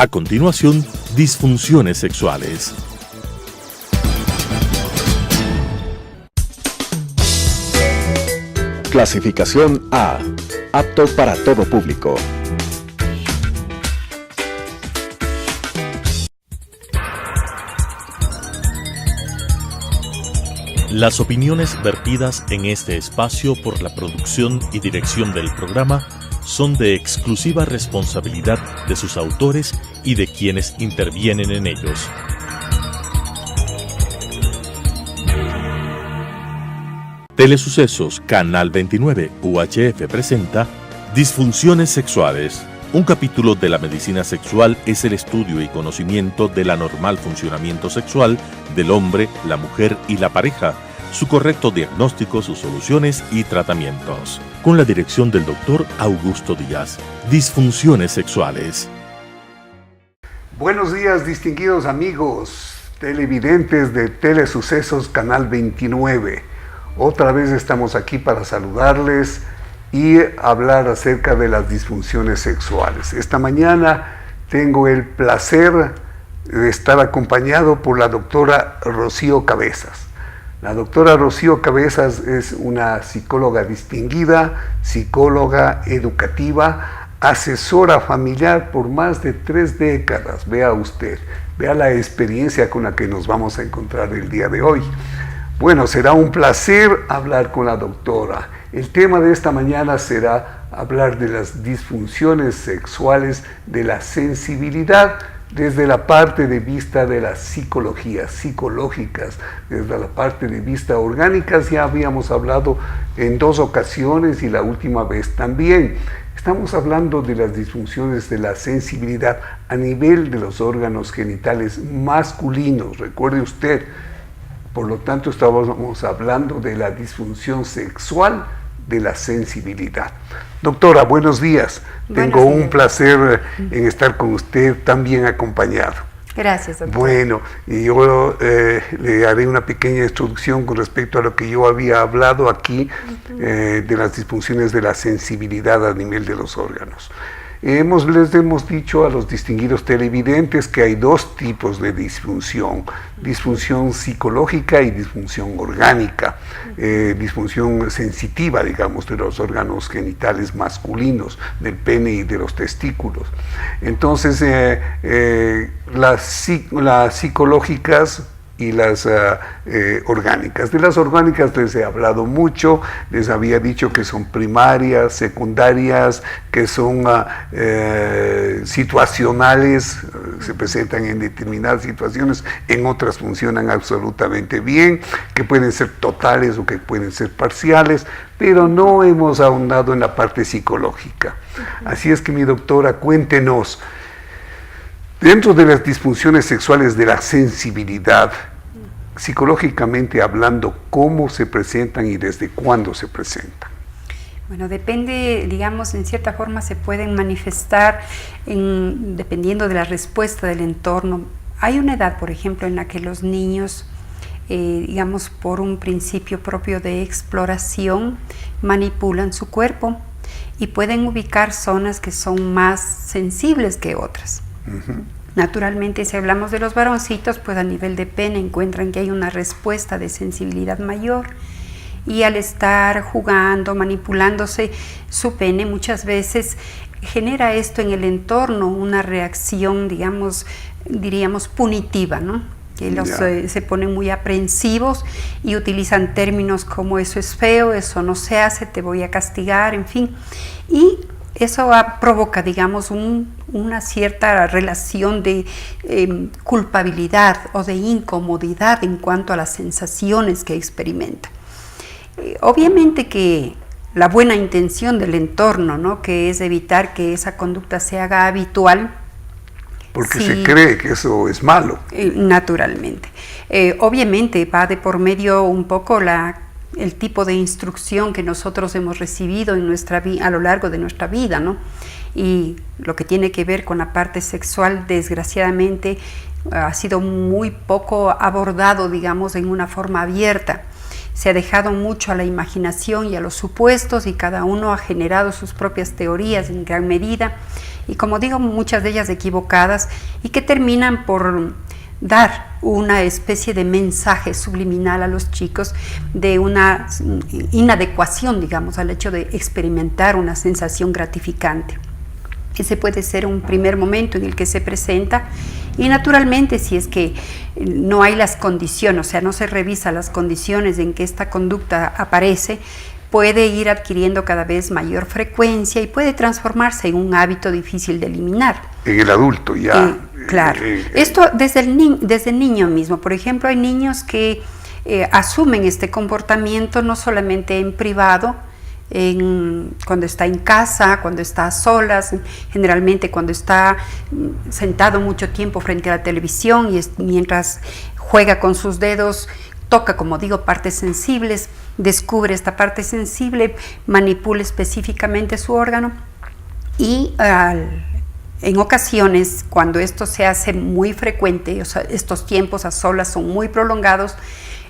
A continuación, disfunciones sexuales. Clasificación A. Apto para todo público. Las opiniones vertidas en este espacio por la producción y dirección del programa son de exclusiva responsabilidad de sus autores y de quienes intervienen en ellos. Telesucesos Canal 29 UHF presenta Disfunciones sexuales. Un capítulo de la medicina sexual es el estudio y conocimiento del anormal funcionamiento sexual del hombre, la mujer y la pareja, su correcto diagnóstico, sus soluciones y tratamientos. Con la dirección del Dr. Augusto Díaz. Disfunciones sexuales. Buenos días, distinguidos amigos televidentes de Telesucesos Canal 29. Otra vez estamos aquí para saludarles y hablar acerca de las disfunciones sexuales. Esta mañana tengo el placer de estar acompañado por la doctora Rocío Cabezas. La doctora Rocío Cabezas es una psicóloga distinguida, psicóloga educativa, asesora familiar por más de 3 décadas. Vea usted, vea la experiencia con la que nos vamos a encontrar el día de hoy. Bueno, será un placer hablar con la doctora. El tema de esta mañana será hablar de las disfunciones sexuales de la sensibilidad desde la parte de vista de la psicología, psicológicas, desde la parte de vista orgánicas. Ya habíamos hablado en 2 ocasiones y la última vez también. Estamos hablando de las disfunciones de la sensibilidad a nivel de los órganos genitales masculinos. Recuerde usted. Por lo tanto, estábamos hablando de la disfunción sexual de la sensibilidad. Doctora, buenos días. Tengo un placer en estar con usted tan bien acompañado. Gracias, doctor. Bueno, y yo le haré una pequeña introducción con respecto a lo que yo había hablado aquí de las disfunciones de la sensibilidad a nivel de los órganos. Les hemos dicho a los distinguidos televidentes que hay 2 tipos de disfunción psicológica y disfunción orgánica, disfunción sensitiva, digamos, de los órganos genitales masculinos, del pene y de los testículos. Entonces, las psicológicas y las orgánicas. De las orgánicas les he hablado mucho, les había dicho que son primarias, secundarias, que son situacionales, se presentan en determinadas situaciones, en otras funcionan absolutamente bien, que pueden ser totales o que pueden ser parciales, pero no hemos ahondado en la parte psicológica. Así es que, mi doctora, cuéntenos, dentro de las disfunciones sexuales de la sensibilidad, psicológicamente hablando, ¿cómo se presentan y desde cuándo se presentan? Bueno, depende, digamos, en cierta forma se pueden manifestar dependiendo de la respuesta del entorno. Hay una edad, por ejemplo, en la que los niños, digamos, por un principio propio de exploración, manipulan su cuerpo y pueden ubicar zonas que son más sensibles que otras. Naturalmente, si hablamos de los varoncitos, pues a nivel de pene encuentran que hay una respuesta de sensibilidad mayor, y al estar jugando, manipulándose su pene, muchas veces genera esto en el entorno una reacción, diríamos punitiva, ¿no? Que se ponen muy aprensivos y utilizan términos como eso es feo, eso no se hace, te voy a castigar, en fin. Y eso provoca, digamos, una cierta relación de culpabilidad o de incomodidad en cuanto a las sensaciones que experimenta. Obviamente que la buena intención del entorno, ¿no?, que es evitar que esa conducta se haga habitual. Porque se cree que eso es malo. Naturalmente. Obviamente va de por medio un poco el tipo de instrucción que nosotros hemos recibido en a lo largo de nuestra vida, ¿no? Y lo que tiene que ver con la parte sexual, desgraciadamente, ha sido muy poco abordado, digamos, en una forma abierta. se ha dejado mucho a la imaginación y a los supuestos, y cada uno ha generado sus propias teorías en gran medida, y como digo, muchas de ellas equivocadas, y que terminan por dar una especie de mensaje subliminal a los chicos de una inadecuación, digamos, al hecho de experimentar una sensación gratificante. Ese puede ser un primer momento en el que se presenta, y naturalmente si es que no hay las condiciones, o sea, no se revisa las condiciones en que esta conducta aparece, puede ir adquiriendo cada vez mayor frecuencia y puede transformarse en un hábito difícil de eliminar. En el adulto ya. Claro. Esto desde el niño mismo. Por ejemplo, hay niños que asumen este comportamiento no solamente en privado, cuando está en casa, cuando está a solas, generalmente cuando está sentado mucho tiempo frente a la televisión y mientras juega con sus dedos, toca, como digo, partes sensibles, descubre esta parte sensible, manipula específicamente su órgano, y en ocasiones, cuando esto se hace muy frecuente, o sea, estos tiempos a solas son muy prolongados,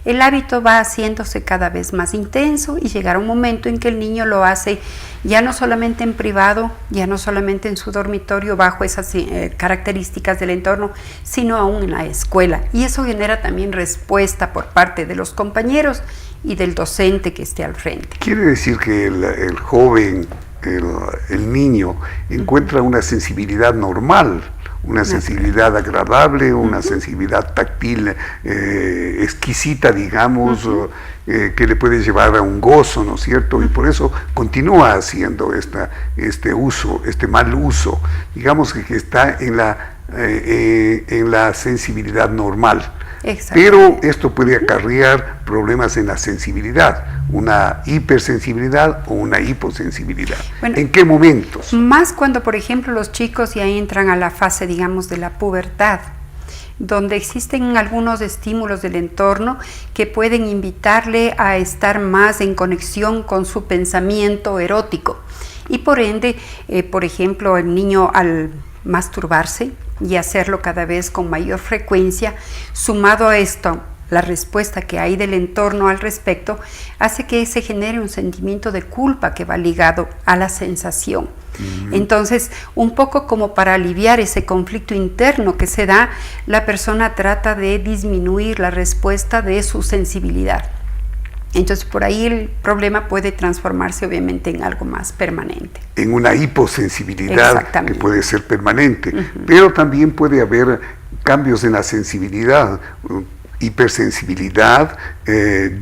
el hábito va haciéndose cada vez más intenso, y llegará un momento en que el niño lo hace ya no solamente en privado, ya no solamente en su dormitorio bajo esas características del entorno, sino aún en la escuela. Y eso genera también respuesta por parte de los compañeros y del docente que esté al frente. Quiere decir que el joven, el niño, encuentra una sensibilidad normal, una sensibilidad agradable, una sensibilidad táctil exquisita, digamos, que le puede llevar a un gozo, ¿no es cierto? Y por eso continúa haciendo este uso, este mal uso, digamos que está en la sensibilidad normal. Pero esto puede acarrear problemas en la sensibilidad, una hipersensibilidad o una hiposensibilidad. Bueno, ¿en qué momentos? Más cuando, por ejemplo, los chicos ya entran a la fase, digamos, de la pubertad, donde existen algunos estímulos del entorno que pueden invitarle a estar más en conexión con su pensamiento erótico. Y por ende, por ejemplo, el niño al masturbarse y hacerlo cada vez con mayor frecuencia, sumado a esto, la respuesta que hay del entorno al respecto, hace que se genere un sentimiento de culpa que va ligado a la sensación. Entonces, un poco como para aliviar ese conflicto interno que se da, la persona trata de disminuir la respuesta de su sensibilidad. Entonces, por ahí el problema puede transformarse obviamente en algo más permanente. En una hiposensibilidad que puede ser permanente, pero también puede haber cambios en la sensibilidad, hipersensibilidad,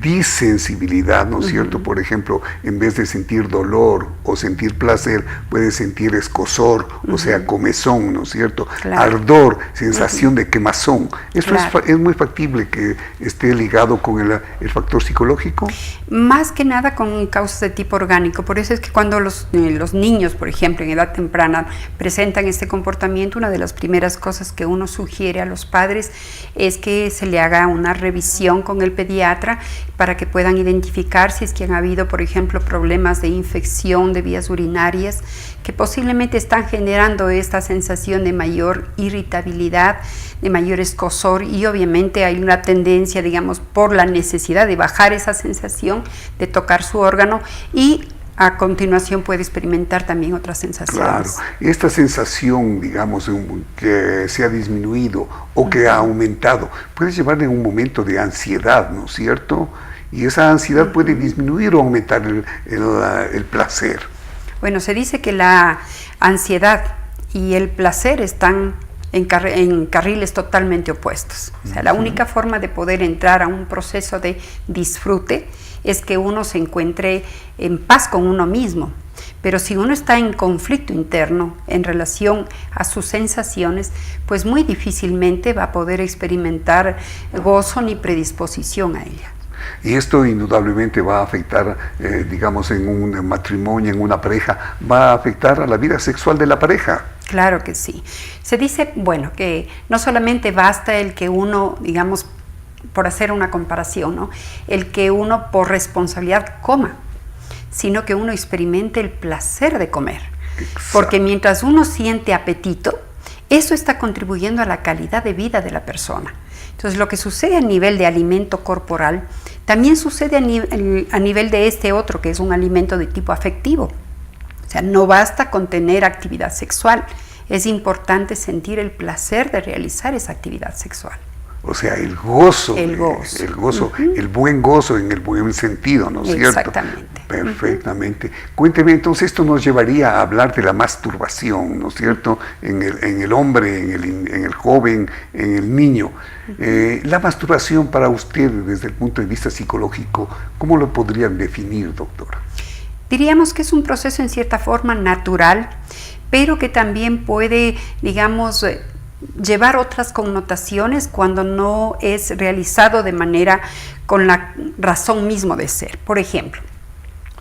disensibilidad, ¿no es cierto? Por ejemplo, en vez de sentir dolor o sentir placer, puede sentir escozor, o sea, comezón, ¿no es cierto? Claro. Ardor, sensación de quemazón. ¿Esto es muy factible que esté ligado con el factor psicológico? Más que nada con causas de tipo orgánico. Por eso es que cuando los niños, por ejemplo, en edad temprana, presentan este comportamiento, una de las primeras cosas que uno sugiere a los padres es que se le haga una revisión con el pediatra para que puedan identificar si es que han habido, por ejemplo, problemas de infección de vías urinarias que posiblemente están generando esta sensación de mayor irritabilidad, de mayor escozor, y obviamente hay una tendencia, digamos, por la necesidad de bajar esa sensación, de tocar su órgano, y a continuación puede experimentar también otras sensaciones. Claro, esta sensación, digamos, que se ha disminuido o que ha aumentado, puede llevarle a un momento de ansiedad, ¿no es cierto? Y esa ansiedad puede disminuir o aumentar el placer. Bueno, se dice que la ansiedad y el placer están en carriles totalmente opuestos. O sea, la única forma de poder entrar a un proceso de disfrute es que uno se encuentre en paz con uno mismo. Pero si uno está en conflicto interno en relación a sus sensaciones, pues muy difícilmente va a poder experimentar gozo ni predisposición a ella. Y esto indudablemente va a afectar, digamos, en un matrimonio, en una pareja, va a afectar a la vida sexual de la pareja. Claro que sí. Se dice, bueno, que no solamente basta el que uno, digamos, por hacer una comparación, ¿no?, el que uno por responsabilidad coma, sino que uno experimente el placer de comer. Exacto. Porque mientras uno siente apetito, eso está contribuyendo a la calidad de vida de la persona. Entonces, lo que sucede a nivel de alimento corporal, también sucede a nivel de este otro, que es un alimento de tipo afectivo. O sea, no basta con tener actividad sexual, es importante sentir el placer de realizar esa actividad sexual. O sea, el gozo, Uh-huh. el buen gozo en el buen sentido, ¿no es cierto? Exactamente. Perfectamente. Cuénteme, entonces esto nos llevaría a hablar de la masturbación, ¿no es cierto? En el hombre, en el joven, en el niño. La masturbación para usted, desde el punto de vista psicológico, ¿cómo lo podrían definir, doctora? Diríamos que es un proceso en cierta forma natural, pero que también puede, digamos, llevar otras connotaciones cuando no es realizado de manera con la razón mismo de ser. Por ejemplo,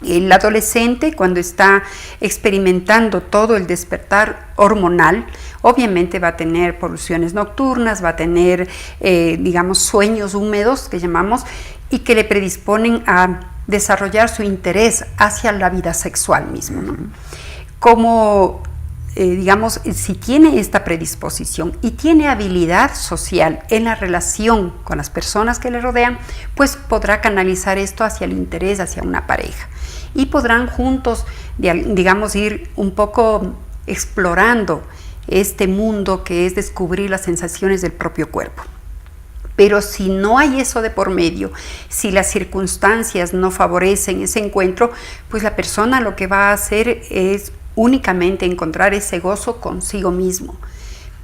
el adolescente, cuando está experimentando todo el despertar hormonal, obviamente va a tener poluciones nocturnas, va a tener, digamos, sueños húmedos, que llamamos, y que le predisponen a desarrollar su interés hacia la vida sexual mismo, ¿no? Como digamos, si tiene esta predisposición y tiene habilidad social en la relación con las personas que le rodean, pues podrá canalizar esto hacia el interés, hacia una pareja. Y podrán juntos, digamos, ir un poco explorando este mundo que es descubrir las sensaciones del propio cuerpo. Pero si no hay eso de por medio, si las circunstancias no favorecen ese encuentro, pues la persona lo que va a hacer es únicamente encontrar ese gozo consigo mismo,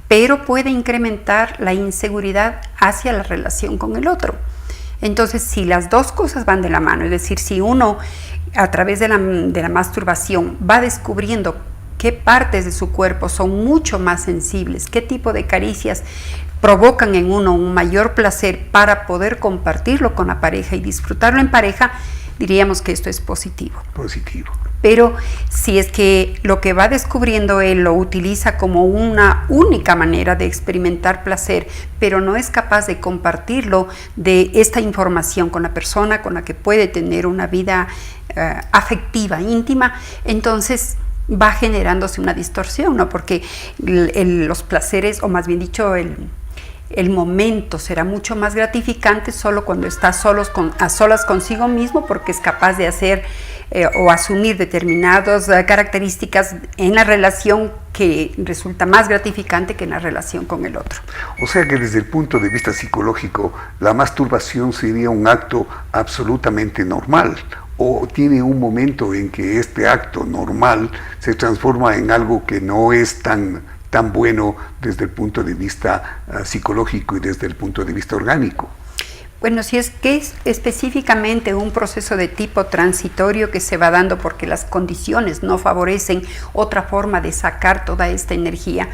pero puede incrementar la inseguridad hacia la relación con el otro. Entonces, si las dos cosas van de la mano, es decir, si uno a través de la masturbación va descubriendo qué partes de su cuerpo son mucho más sensibles, qué tipo de caricias provocan en uno un mayor placer para poder compartirlo con la pareja y disfrutarlo en pareja, diríamos que esto es positivo. Positivo. Pero si es que lo que va descubriendo él lo utiliza como una única manera de experimentar placer, pero no es capaz de compartirlo, de esta información con la persona con la que puede tener una vida afectiva, íntima, entonces va generándose una distorsión, ¿no? Porque los placeres, o más bien dicho, el momento será mucho más gratificante solo cuando está a solas consigo mismo, porque es capaz de hacer o asumir determinadas características en la relación que resulta más gratificante que en la relación con el otro. O sea que desde el punto de vista psicológico, la masturbación sería un acto absolutamente normal, o tiene un momento en que este acto normal se transforma en algo que no es tan bueno desde el punto de vista psicológico y desde el punto de vista orgánico. Bueno, si es que es específicamente un proceso de tipo transitorio que se va dando porque las condiciones no favorecen otra forma de sacar toda esta energía,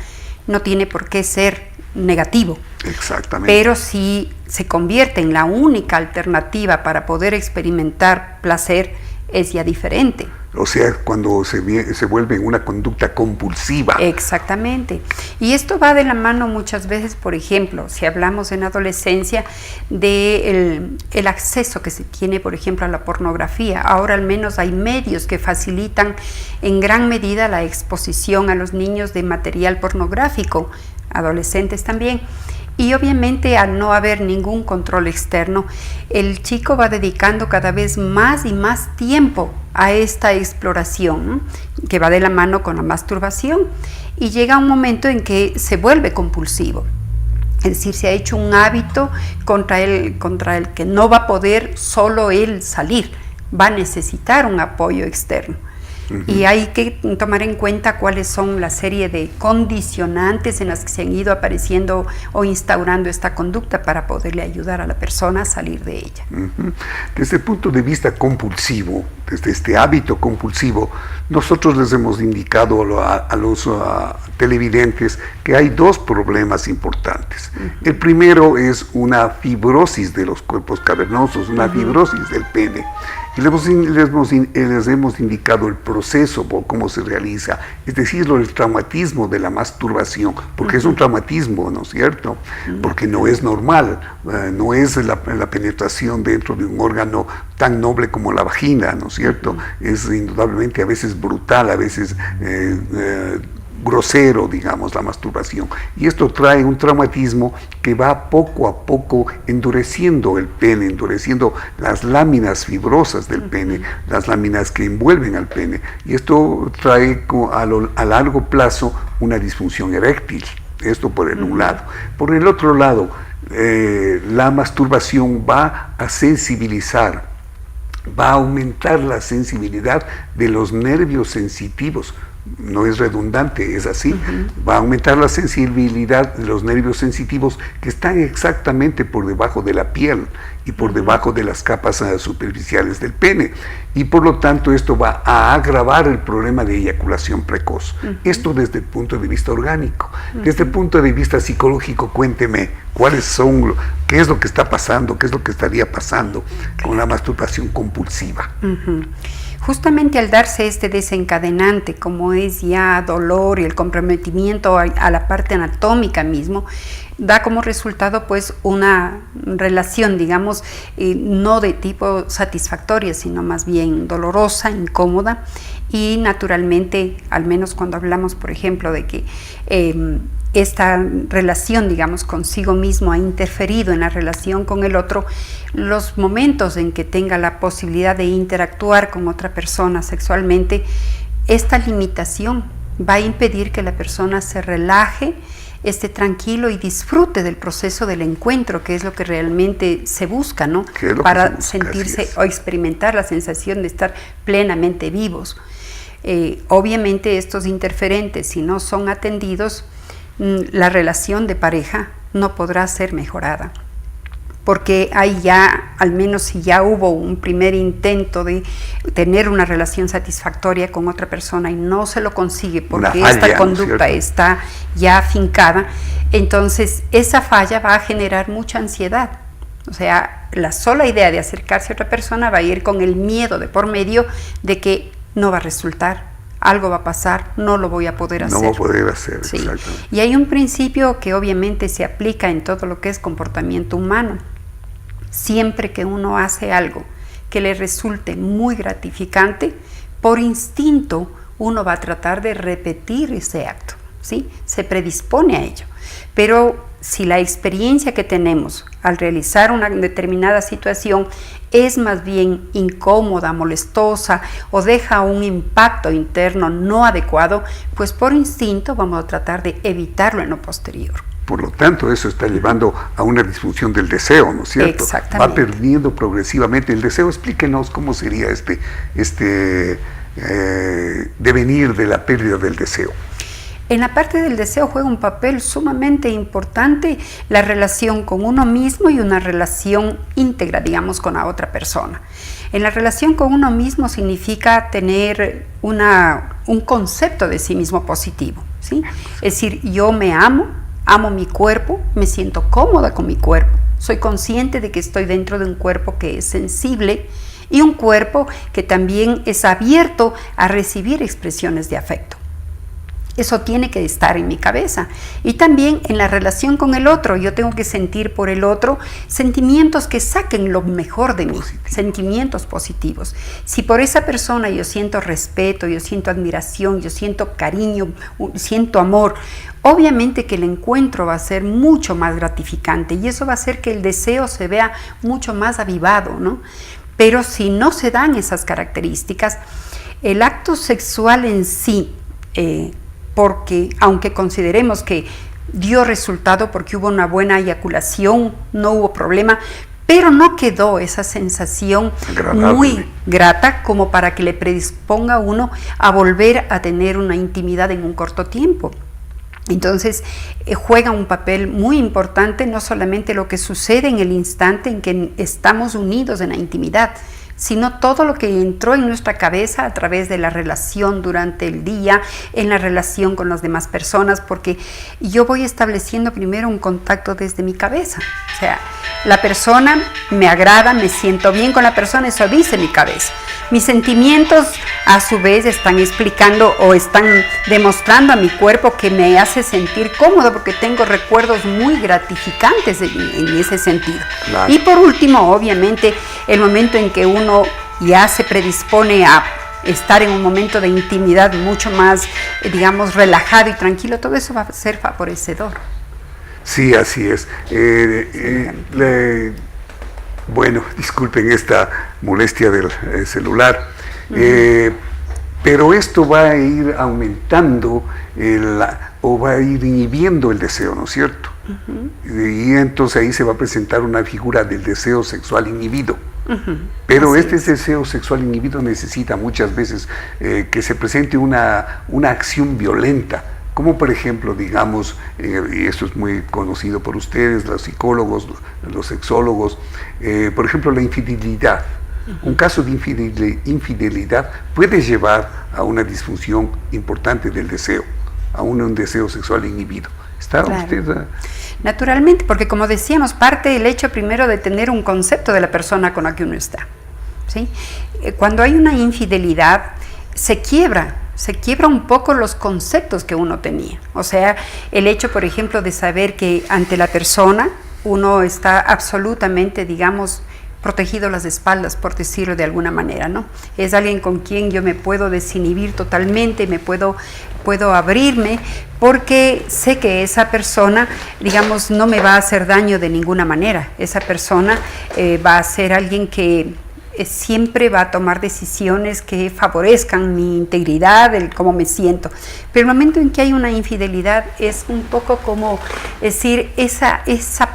no tiene por qué ser negativo. Exactamente. Pero si se convierte en la única alternativa para poder experimentar placer, es ya diferente. O sea, cuando se vuelve una conducta compulsiva. Exactamente. Y esto va de la mano muchas veces, por ejemplo, si hablamos en adolescencia, de el acceso que se tiene, por ejemplo, a la pornografía. Ahora al menos hay medios que facilitan en gran medida la exposición a los niños de material pornográfico, adolescentes también. Y obviamente, al no haber ningún control externo, el chico va dedicando cada vez más y más tiempo a esta exploración, ¿no? Que va de la mano con la masturbación, y llega un momento en que se vuelve compulsivo. Es decir, se ha hecho un hábito contra el que no va a poder solo él salir, va a necesitar un apoyo externo. Y hay que tomar en cuenta cuáles son la serie de condicionantes en las que se han ido apareciendo o instaurando esta conducta para poderle ayudar a la persona a salir de ella. Desde el punto de vista compulsivo, desde este hábito compulsivo, nosotros les hemos indicado a los televidentes que hay dos problemas importantes. El primero es una fibrosis de los cuerpos cavernosos, una fibrosis del pene. Y les hemos indicado el proceso por cómo se realiza, es decir, el traumatismo de la masturbación, porque es un traumatismo, ¿no es cierto? Porque no es normal, no es la penetración dentro de un órgano tan noble como la vagina, ¿no es cierto? Es indudablemente a veces brutal, a veces grosero, digamos, la masturbación. Y esto trae un traumatismo que va poco a poco endureciendo el pene, endureciendo las láminas fibrosas del pene, las láminas que envuelven al pene. Y esto trae a largo plazo una disfunción eréctil. Esto por un lado. Por el otro lado, la masturbación va a sensibilizar, va a aumentar la sensibilidad de los nervios sensitivos. No es redundante, es así. Va a aumentar la sensibilidad de los nervios sensitivos que están exactamente por debajo de la piel y por debajo de las capas superficiales del pene. Y por lo tanto esto va a agravar el problema de eyaculación precoz. Esto desde el punto de vista orgánico. Desde el punto de vista psicológico, cuénteme, ¿qué es lo que está pasando? ¿Qué es lo que estaría pasando con la masturbación compulsiva? Justamente al darse este desencadenante, como es ya dolor y el comprometimiento a la parte anatómica mismo, da como resultado pues una relación, digamos, no de tipo satisfactoria, sino más bien dolorosa, incómoda, y naturalmente, al menos cuando hablamos, por ejemplo, de que esta relación, digamos, consigo mismo ha interferido en la relación con el otro, los momentos en que tenga la posibilidad de interactuar con otra persona sexualmente, esta limitación va a impedir que la persona se relaje, esté tranquilo y disfrute del proceso del encuentro, que es lo que realmente se busca, ¿no? Para sentirse o experimentar la sensación de estar plenamente vivos. Obviamente estos interferentes, si no son atendidos, la relación de pareja no podrá ser mejorada, porque hay ya, al menos si ya hubo un primer intento de tener una relación satisfactoria con otra persona y no se lo consigue porque esta conducta está ya afincada, entonces esa falla va a generar mucha ansiedad. O sea, la sola idea de acercarse a otra persona va a ir con el miedo de por medio de que no va a resultar. Algo va a pasar, no lo voy a poder hacer. No va a poder hacer, sí. Exactamente. Y hay un principio que obviamente se aplica en todo lo que es comportamiento humano. Siempre que uno hace algo que le resulte muy gratificante, por instinto uno va a tratar de repetir ese acto, ¿sí? Se predispone a ello. Pero si la experiencia que tenemos al realizar una determinada situación es más bien incómoda, molestosa o deja un impacto interno no adecuado, pues por instinto vamos a tratar de evitarlo en lo posterior. Por lo tanto, eso está llevando a una disfunción del deseo, ¿no es cierto? Exactamente. Va perdiendo progresivamente el deseo. Explíquenos cómo sería este devenir de la pérdida del deseo. En la parte del deseo juega un papel sumamente importante la relación con uno mismo y una relación íntegra, digamos, con la otra persona. En la relación con uno mismo significa tener un concepto de sí mismo positivo, ¿sí? Es decir, yo me amo mi cuerpo, me siento cómoda con mi cuerpo, soy consciente de que estoy dentro de un cuerpo que es sensible y un cuerpo que también es abierto a recibir expresiones de afecto. Eso tiene que estar en mi cabeza. Y también en la relación con el otro, yo tengo que sentir por el otro sentimientos que saquen lo mejor de mí, sentimientos positivos. Si por esa persona yo siento respeto, yo siento admiración, yo siento cariño, siento amor, obviamente que el encuentro va a ser mucho más gratificante y eso va a hacer que el deseo se vea mucho más avivado, ¿no? Pero si no se dan esas características, el acto sexual en sí, porque aunque consideremos que dio resultado porque hubo una buena eyaculación, no hubo problema, pero no quedó esa sensación muy grata como para que le predisponga a uno a volver a tener una intimidad en un corto tiempo. Entonces juega un papel muy importante no solamente lo que sucede en el instante en que estamos unidos en la intimidad, sino todo lo que entró en nuestra cabeza a través de la relación durante el día, en la relación con las demás personas, porque yo voy estableciendo primero un contacto desde mi cabeza. O sea, la persona me agrada, me siento bien con la persona, eso dice mi cabeza. Mis sentimientos a su vez están explicando o están demostrando a mi cuerpo que me hace sentir cómodo porque tengo recuerdos muy gratificantes en ese sentido. Claro. Y por último, obviamente, el momento en que uno ya se predispone a estar en un momento de intimidad mucho más, digamos, relajado y tranquilo, todo eso va a ser favorecedor. Sí, así es. Bueno, disculpen esta molestia del celular, pero esto va a ir aumentando o va a ir inhibiendo el deseo, ¿no es cierto? Y entonces ahí se va a presentar una figura del deseo sexual inhibido. Pero este deseo sexual inhibido necesita muchas veces que se presente una acción violenta, como por ejemplo, digamos, y esto es muy conocido por ustedes, los psicólogos, los sexólogos, por ejemplo, la infidelidad. Un caso de infidelidad puede llevar a una disfunción importante del deseo, a un deseo sexual inhibido. ¿Está usted? Naturalmente, porque como decíamos, parte el hecho primero de tener un concepto de la persona con la que uno está, ¿sí? Cuando hay una infidelidad, se quiebra un poco los conceptos que uno tenía. O sea, el hecho, por ejemplo, de saber que ante la persona uno está absolutamente, digamos, protegido las espaldas, por decirlo de alguna manera, ¿no? Es alguien con quien yo me puedo desinhibir totalmente, puedo abrirme, porque sé que esa persona, digamos, no me va a hacer daño de ninguna manera. Esa persona va a ser alguien que siempre va a tomar decisiones que favorezcan mi integridad, el cómo me siento. Pero el momento en que hay una infidelidad es un poco como decir, esa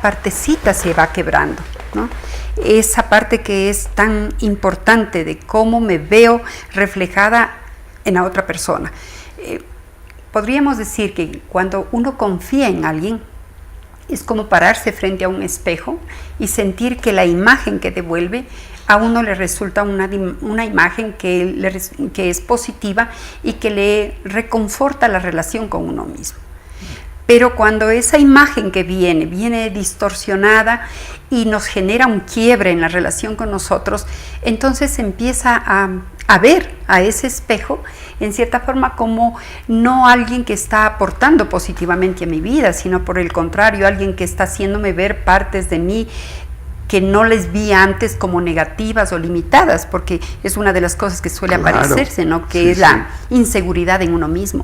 partecita se va quebrando, ¿no? Esa parte que es tan importante de cómo me veo reflejada en la otra persona. Podríamos decir que cuando uno confía en alguien, es como pararse frente a un espejo y sentir que la imagen que devuelve a uno le resulta una imagen que es positiva y que le reconforta la relación con uno mismo. Pero cuando esa imagen que viene distorsionada y nos genera un quiebre en la relación con nosotros, entonces se empieza a ver a ese espejo en cierta forma como no alguien que está aportando positivamente a mi vida, sino por el contrario, alguien que está haciéndome ver partes de mí que no les vi antes como negativas o limitadas, porque es una de las cosas que suele aparecerse, ¿no? Que es la inseguridad en uno mismo.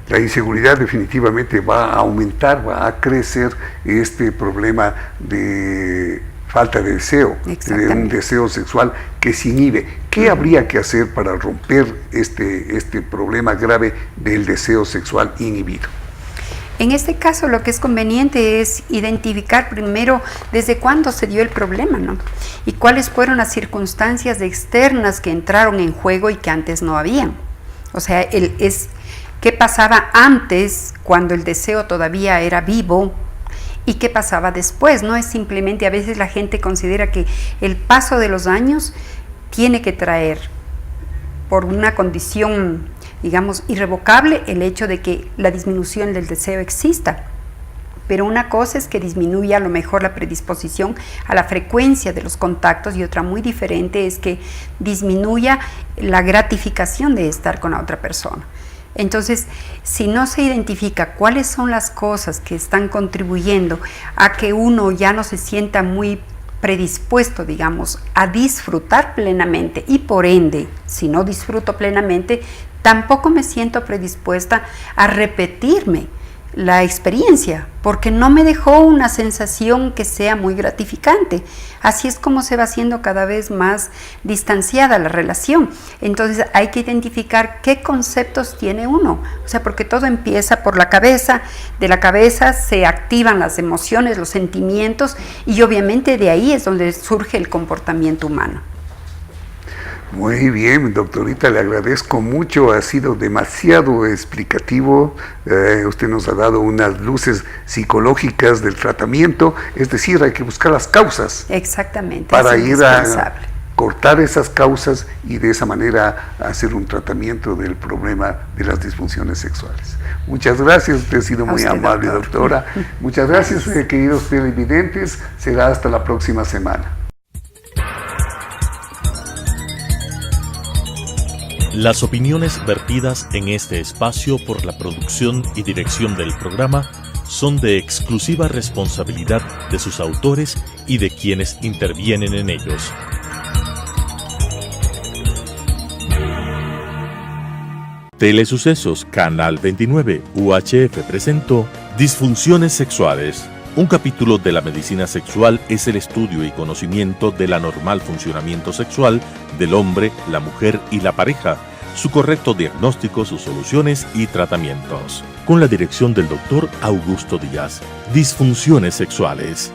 La inseguridad definitivamente va a aumentar, va a crecer este problema de falta de deseo, de un deseo sexual que se inhibe. ¿Qué habría que hacer para romper este problema grave del deseo sexual inhibido? En este caso lo que es conveniente es identificar primero desde cuándo se dio el problema, ¿no? Y cuáles fueron las circunstancias externas que entraron en juego y que antes no habían. O sea, qué pasaba antes cuando el deseo todavía era vivo y qué pasaba después. No es simplemente, a veces la gente considera que el paso de los años tiene que traer por una condición, digamos, irrevocable el hecho de que la disminución del deseo exista. Pero una cosa es que disminuya a lo mejor la predisposición a la frecuencia de los contactos y otra muy diferente es que disminuya la gratificación de estar con la otra persona. Entonces, si no se identifica cuáles son las cosas que están contribuyendo a que uno ya no se sienta muy predispuesto, digamos, a disfrutar plenamente y por ende, si no disfruto plenamente, tampoco me siento predispuesta a repetirme la experiencia, porque no me dejó una sensación que sea muy gratificante. Así es como se va haciendo cada vez más distanciada la relación. Entonces hay que identificar qué conceptos tiene uno, o sea, porque todo empieza por la cabeza, de la cabeza se activan las emociones, los sentimientos, y obviamente de ahí es donde surge el comportamiento humano. Muy bien, doctorita, le agradezco mucho, ha sido demasiado explicativo, usted nos ha dado unas luces psicológicas del tratamiento, es decir, hay que buscar las causas. Exactamente. Para ir a cortar esas causas y de esa manera hacer un tratamiento del problema de las disfunciones sexuales. Muchas gracias, usted ha sido muy amable, doctora. Muchas gracias, queridos televidentes, será hasta la próxima semana. Las opiniones vertidas en este espacio por la producción y dirección del programa son de exclusiva responsabilidad de sus autores y de quienes intervienen en ellos. Telesucesos Canal 29 UHF presentó Disfunciones sexuales. Un capítulo de la medicina sexual es el estudio y conocimiento del anormal funcionamiento sexual del hombre, la mujer y la pareja, su correcto diagnóstico, sus soluciones y tratamientos. Con la dirección del Dr. Augusto Díaz. Disfunciones sexuales.